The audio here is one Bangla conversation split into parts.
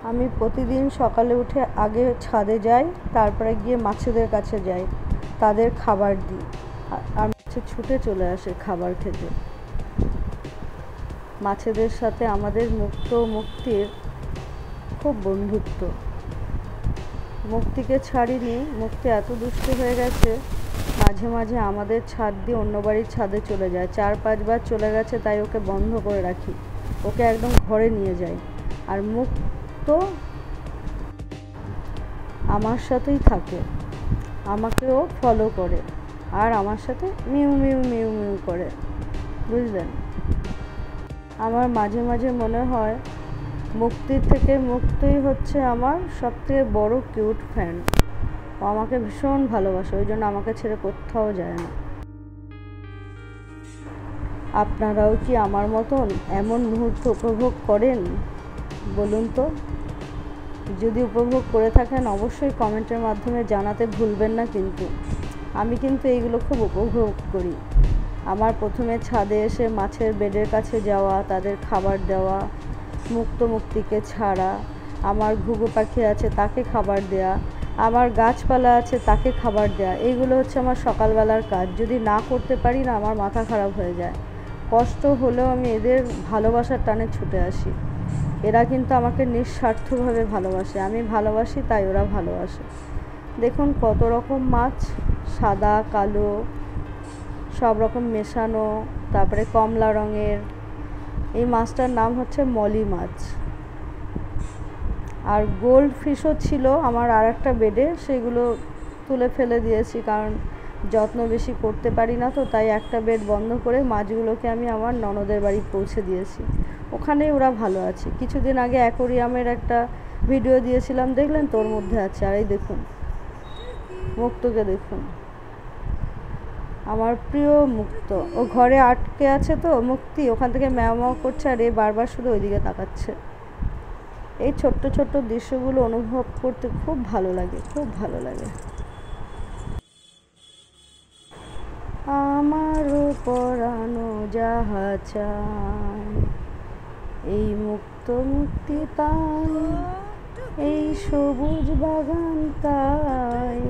আমি প্রতিদিন সকালে উঠে আগে ছাদে যাই, তারপরে গিয়ে মাছেদের কাছে যাই, তাদের খাবার দিই, আর মাছে ছুটে চলে আসে খাবার খেতে। মাছেদের সাথে আমাদের মুক্তির খুব বন্ধুত্ব। মুক্তিকে ছাড়িনি, মুক্তি এত দুষ্ট হয়ে গেছে, মাঝে মাঝে আমাদের ছাদ দিয়ে অন্য বাড়ির ছাদে চলে যায়। 4-5 বার চলে গেছে, তাই ওকে বন্ধ করে রাখি, ওকে একদম ঘরে নিয়ে যাই। আর মুক্ত আমার সাথেই থাকে, আমাকেও ফলো করে আর আমার সাথে মিউ মিউ মিউ মিউ করে, বুঝলেন? আমার মাঝে মাঝে মনে হয় মুক্তির থেকে মুক্তিই হচ্ছে আমার সবথেকে বড় কিউট ফ্যান। ও আমাকে ভীষণ ভালোবাসে, ওই জন্য আমাকে ছেড়ে কোথাও যায় না। আপনারাও কি আমার মতন এমন মুহূর্ত উপভোগ করেন বলুন তো? যদি উপভোগ করে থাকেন অবশ্যই কমেন্টের মাধ্যমে জানাতে ভুলবেন না। কিন্তু আমি এইগুলো খুব উপভোগ করি। আমার প্রথমে ছাদে এসে মাছের বেডের কাছে যাওয়া, তাদের খাবার দেওয়া, মুক্তিকে ছাড়া, আমার ঘুঘু পাখি আছে তাকে খাবার দেয়া, আমার গাছপালা আছে তাকে খাবার দেয়া, এইগুলো হচ্ছে আমার সকালবেলার কাজ। যদি না করতে পারি না, আমার মাথা খারাপ হয়ে যায়। কষ্ট হলেও আমি এদের ভালোবাসার টানে ছুটে আসি। এরা কিন্তু আমাকে নিঃস্বার্থভাবে ভালোবাসে, আমি ভালোবাসি তাই ওরা ভালোবাসে। দেখুন কত রকম মাছ, সাদা কালো সব রকম মেশানো, তারপরে কমলা রঙের। এই মাছটার নাম হচ্ছে মলি মাছ। আর গোল্ড ফিশও ছিল আমার আর একটা বেডে, সেগুলো তুলে ফেলে দিয়েছি, কারণ যত্ন বেশি করতে পারি না তো, তাই একটা বেড বন্ধ করে মাছগুলোকে আমি আমার ননদের বাড়ি পৌঁছে দিয়েছি। ওখানেই ওরা ভালো আছে। কিছুদিন আগে অ্যাকোরিয়ামের একটা ভিডিও দিয়েছিলাম, দেখলেন? তোর মধ্যে আছে। আর এই দেখুন মুক্তকে, দেখুন আমার প্রিয় মুক্ত। ও ঘরে আটকে আছে তো মুক্তি, ওখান থেকে ম্যাও ম্যাও করছে, আর এ বারবার শুধু ওইদিকে তাকাচ্ছে। এই ছোট্ট ছোট্ট দৃশ্যগুলো অনুভব করতে খুব ভালো লাগে, খুব ভালো লাগে। আমারও পরানো যাহা চায়, এই মুক্তি পাই, এই সবুজ বাগান তাই,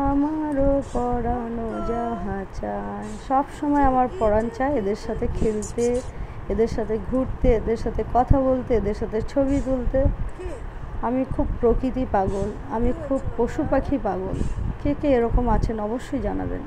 আমারও পরানো যাহা চায়। সব সময় আমার পরাণ চায় এদের সাথে খেলতে, এদের সাথে ঘুরতে, এদের সাথে কথা বলতে, এদের সাথে ছবি তুলতে। আমি খুব প্রকৃতি পাগল, আমি খুব পশু পাখি পাগল। কে কে এরকম আছেন অবশ্যই জানাবেন।